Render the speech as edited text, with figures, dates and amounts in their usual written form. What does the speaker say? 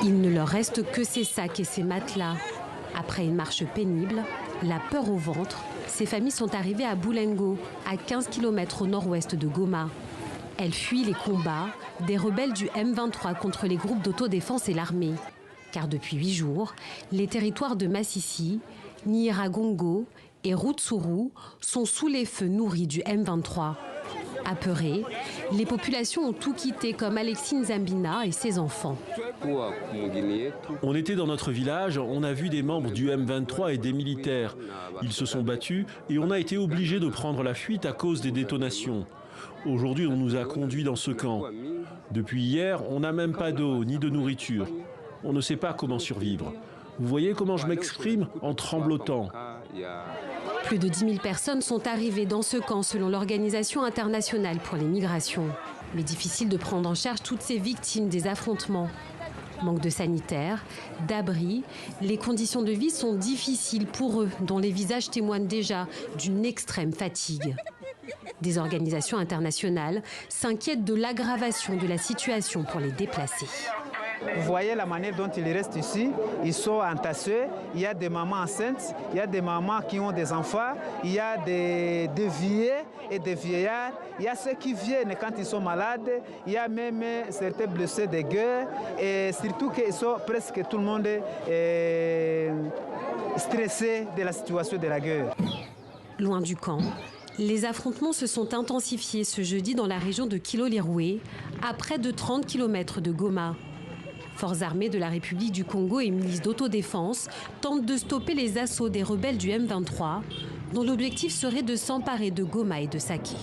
Il ne leur reste que ces sacs et ces matelas. Après une marche pénible, la peur au ventre, ces familles sont arrivées à Boulengo, à 15 km au nord-ouest de Goma. Elles fuient les combats des rebelles du M23 contre les groupes d'autodéfense et l'armée. Car depuis 8 jours, les territoires de Massissi, Nyiragongo et Rutshuru sont sous les feux nourris du M23. Apeurées, les populations ont tout quitté comme Alexis Nzambina et ses enfants. On était dans notre village, on a vu des membres du M23 et des militaires. Ils se sont battus et on a été obligés de prendre la fuite à cause des détonations. Aujourd'hui, on nous a conduits dans ce camp. Depuis hier, on n'a même pas d'eau ni de nourriture. On ne sait pas comment survivre. Vous voyez comment je m'exprime en tremblotant. Plus de 10 000 personnes sont arrivées dans ce camp selon l'Organisation internationale pour les migrations. Mais difficile de prendre en charge toutes ces victimes des affrontements. Manque de sanitaire, d'abri, les conditions de vie sont difficiles pour eux, dont les visages témoignent déjà d'une extrême fatigue. Des organisations internationales s'inquiètent de l'aggravation de la situation pour les déplacés. Vous voyez la manière dont ils restent ici, ils sont entassés, il y a des mamans enceintes, il y a des mamans qui ont des enfants, il y a des vieillards et des vieillards, il y a ceux qui viennent quand ils sont malades, il y a même certains blessés de guerre et surtout qu'ils sont presque tout le monde stressé de la situation de la guerre. Loin du camp, les affrontements se sont intensifiés ce jeudi dans la région de Kilolirwe, à près de 30 km de Goma. Forces armées de la République du Congo et milices d'autodéfense tentent de stopper les assauts des rebelles du M23, dont l'objectif serait de s'emparer de Goma et de Sake.